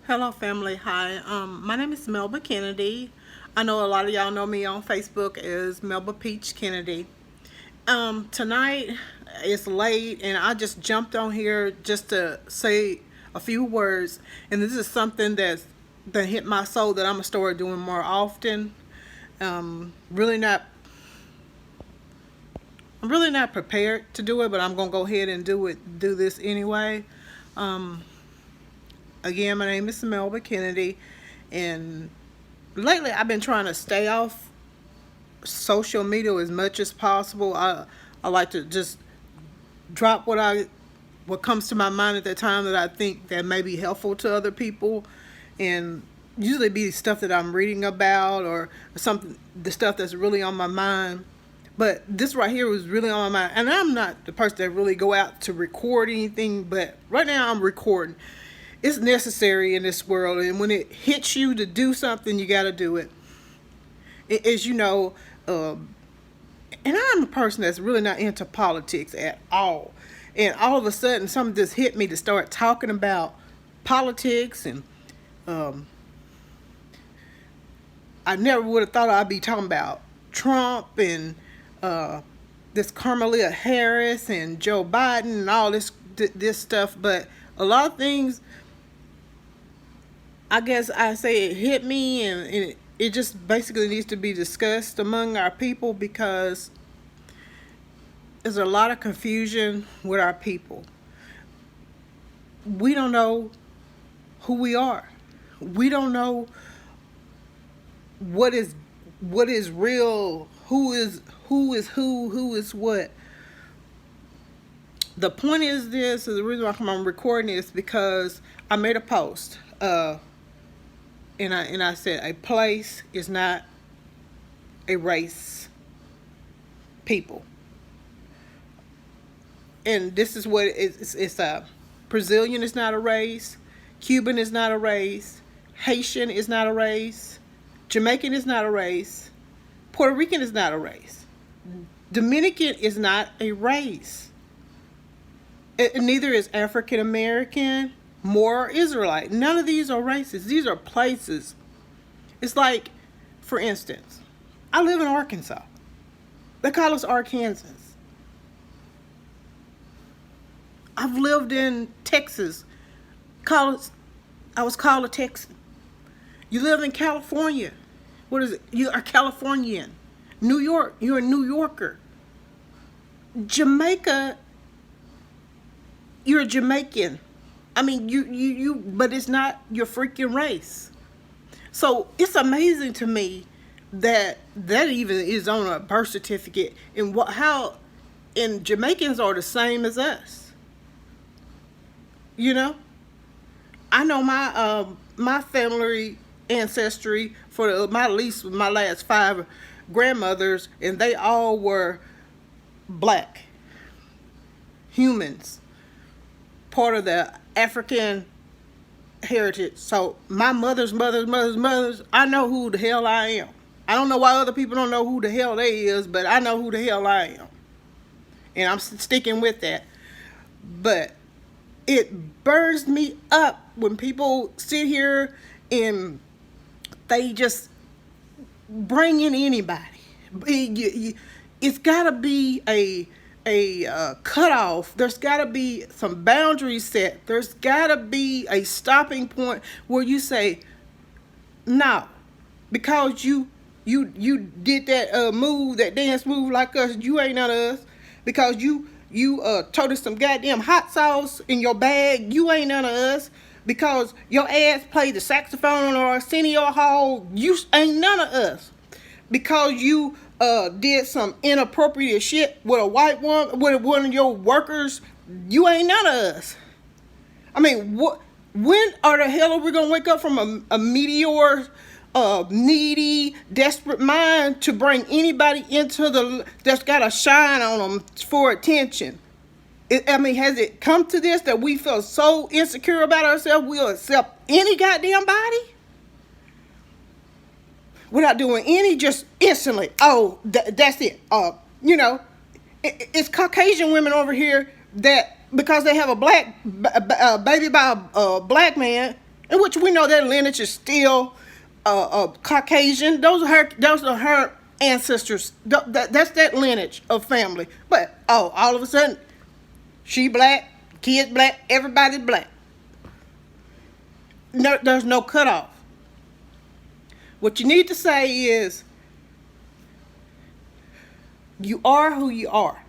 Hello, family. Hi. My name is Melba Kennedy. I know a lot of y'all know me on Facebook as Melba Peach Kennedy. Tonight it's late, and I just jumped on here just to say a few words. And this is something that hit my soul that I'm gonna start doing more often. Really not. I'm really not prepared to do it, but I'm gonna go ahead and do it. Do this anyway. Um, Again, my name is Melba Kennedy, and lately I've been trying to stay off social media as much as possible. I like to just drop what comes to my mind at that time that I think that may be helpful to other people, and usually be stuff that I'm reading about or something, the stuff that's really on my mind. But this right here was really on my mind, and I'm not the person that really go out to record anything. But right now I'm recording. It's necessary in this world, and when it hits you to do something, you got to do it. As you know, and I'm a person that's really not into politics at all. And all of a sudden, something just hit me to start talking about politics, and um, I never would have thought I'd be talking about Trump and uh, this Kamala Harris and Joe Biden and all this stuff. But a lot of things, I guess I say it hit me, and it just basically needs to be discussed among our people because there's a lot of confusion with our people. We don't know who we are. We don't know what is what is real, who is what. The point is this, is the reason why I'm recording this because I made a post. And I said a place is not a race, people. And this is what it's Brazilian is not a race, Cuban is not a race, Haitian is not a race, Jamaican is not a race, Puerto Rican is not a race, Dominican is not a race. Neither is African American, more Israelite. None of these are races. These are places. It's like, for instance, I live in Arkansas. They call us Arkansans. I've lived in Texas. I was called a Texan. You live in California. What is it? You are Californian. New York, you're a New Yorker. Jamaica, you're a Jamaican. I mean, but it's not your freaking race. So it's amazing to me that even is on a birth certificate, and and Jamaicans are the same as us. You know, I know my family ancestry for my at least my last five grandmothers, and they all were black humans, part of the African heritage. So my mother's, I know who the hell I am. I don't know why other people don't know who the hell they is, but I know who the hell I am. And I'm sticking with that. But it burns me up when people sit here and they just bring in anybody. It's got to be a cutoff. There's got to be some boundaries set. There's got to be a stopping point where you say, no, because you did that move, that dance move like us, you ain't none of us. Because you told us some goddamn hot sauce in your bag, you ain't none of us. Because your ass played the saxophone on Arsenio Hall, you ain't none of us. Because you did some inappropriate shit with a white one, with one of your workers, you ain't none of us. I mean, when are the hell are we gonna wake up from a meteor, needy, desperate mind to bring anybody that's got a shine on them for attention? I mean, has it come to this that we feel so insecure about ourselves we'll accept any goddamn body? Without doing any, just instantly, oh, that's it. It's Caucasian women over here that, because they have a black baby by a black man, in which we know that lineage is still Caucasian. Those are her ancestors. That's that lineage of family. But all of a sudden, she black, kids black, everybody's black. No, there's no cutoff. What you need to say is, you are who you are.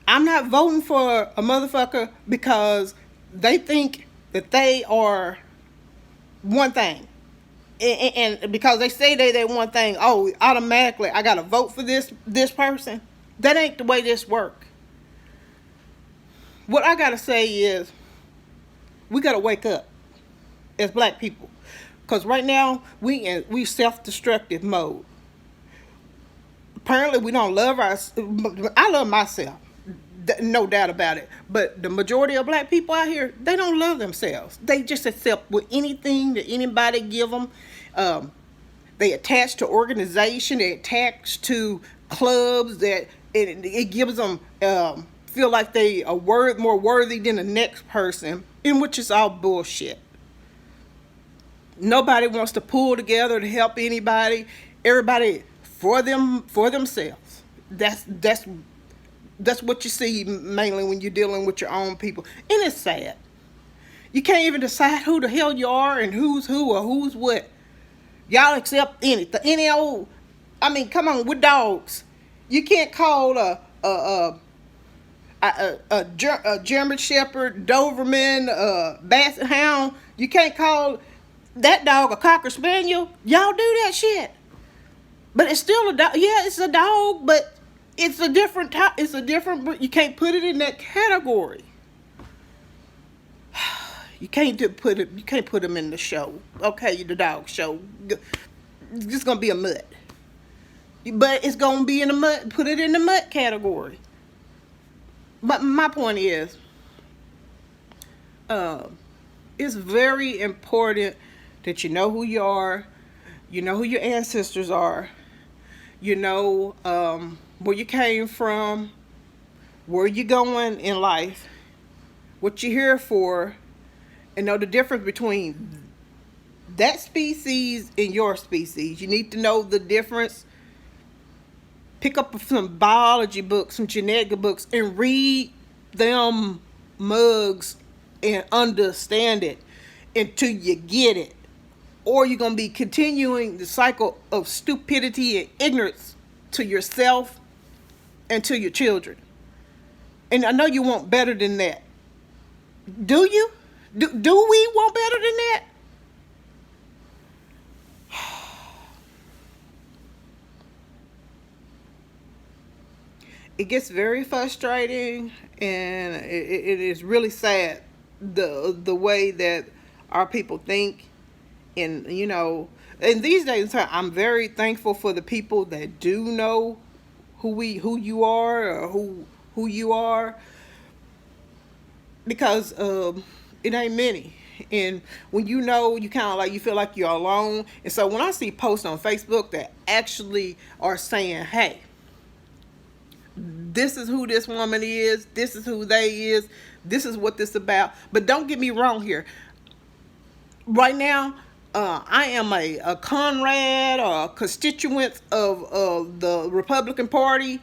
I'm not voting for a motherfucker because they think that they are one thing. And because they say they one thing, automatically I gotta vote for this person. That ain't the way this work. What I gotta say is, we gotta wake up as black people, because right now we self-destructive mode. Apparently we don't love I love myself, no doubt about it. But the majority of black people out here, they don't love themselves. They just accept with anything that anybody give them. They attach to organization. They attach to clubs that it gives them feel like they are more worthy than the next person, in which is all bullshit. Nobody wants to pull together to help anybody. Everybody for themselves. That's what you see mainly when you're dealing with your own people. And it's sad. You can't even decide who the hell you are and who's who or who's what. Y'all accept anything. Any old, I mean, come on, we're dogs. You can't call a German Shepherd, Doberman, Basset Hound. You can't call that dog a Cocker Spaniel. Y'all do that shit. But it's still a dog. Yeah, it's a dog, but it's a different type. It's a different. You can't put it in that category. You can't put it. You can't put them in the show. Okay, the dog show. It's just gonna be a mutt. But it's gonna be in the mutt. Put it in the mutt category. But my point is, it's very important that you know who you are. You know who your ancestors are. You know where you came from, where you're going in life, what you're here for, and know the difference between that species and your species. You need to know the difference. Pick up some biology books, some genetic books, and read them mugs and understand it until you get it. Or you're going to be continuing the cycle of stupidity and ignorance to yourself and to your children. And I know you want better than that. Do you? Do we want better than that? It gets very frustrating, and it is really sad the way that our people think. And in these days, I'm very thankful for the people that do know who you are, or who you are, because it ain't many. And when you know, you kind of like, you feel like you're alone. And so when I see posts on Facebook that actually are saying, hey, this is who this woman is, this is who they is, this is what this is about. But don't get me wrong here. Right now, I am a Conrad or a constituent of the Republican Party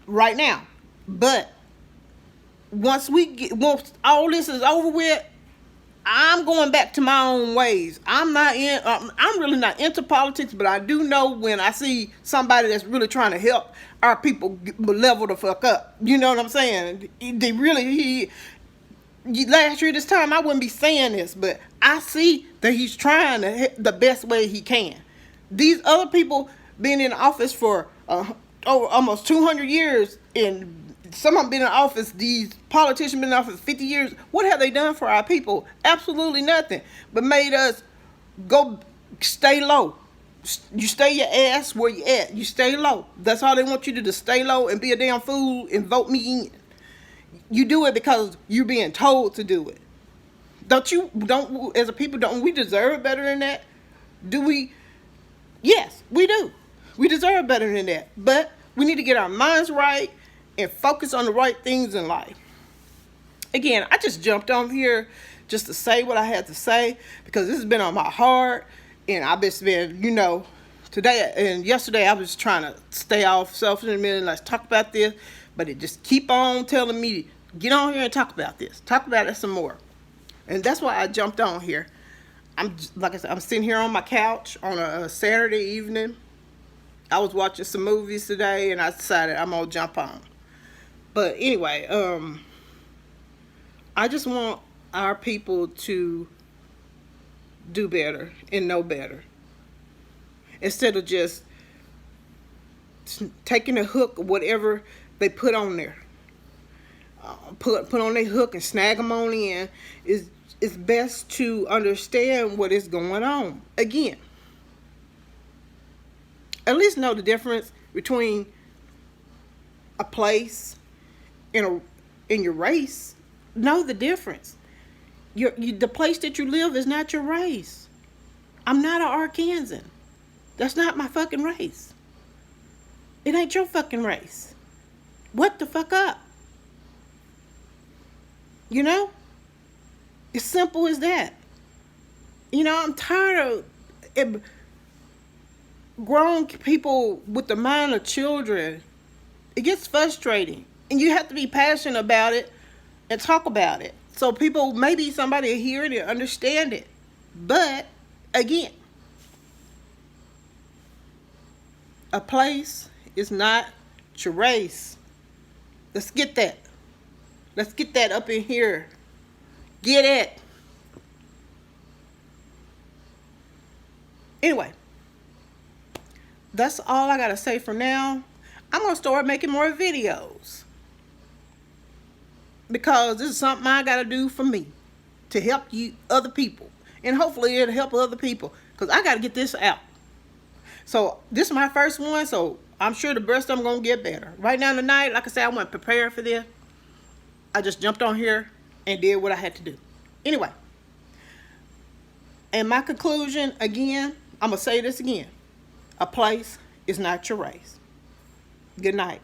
right now. But once all this is over with, I'm going back to my own ways. I'm really not into politics, but I do know when I see somebody that's really trying to help our people level the fuck up. You know what I'm saying? Last year this time I wouldn't be saying this, but I see that he's trying to hit the best way he can. These other people been in office for over almost 200 years, and some of them been in office, these politicians been in office 50 years. What have they done for our people? Absolutely nothing, but made us stay low. You stay your ass where you at. You stay low. That's all they want you to do, stay low and be a damn fool and vote me in. You do it because you're being told to do it. As a people, don't we deserve better than that? Do we? Yes, we do. We deserve better than that. But we need to get our minds right and focus on the right things in life. Again, I just jumped on here just to say what I had to say, because this has been on my heart, and I've just been, today and yesterday I was trying to stay off social media, let's talk about this, but it just keep on telling me, get on here and talk about this, talk about it some more. And that's why I jumped on here. Like I said, I'm sitting here on my couch on a Saturday evening. I was watching some movies today, and I decided I'm gonna jump on. But anyway, I just want our people to do better and know better, instead of just taking a hook or whatever they put on there. Put on their hook and snag them on in. It's best to understand what is going on. Again, at least know the difference between a place and your race. Know the difference. The place that you live is not your race. I'm not an Arkansan. That's not my fucking race. It ain't your fucking race. What the fuck up? It's simple as that. I'm tired of grown people with the mind of children. It gets frustrating. And you have to be passionate about it and talk about it. So people, maybe somebody will hear it and understand it. But, again, a place is not your race. Let's get that. Let's get that up in here. Get it. Anyway, that's all I gotta say for now. I'm gonna start making more videos, because this is something I gotta do for me, to help you other people, and hopefully it'll help other people, because I gotta get this out. So this is my first one, so I'm sure the rest of them gonna get better. Right now tonight, like I said, I wasn't prepared for this. I just jumped on here and did what I had to do. Anyway, and my conclusion, again, I'm going to say this again. A place is not your race. Good night.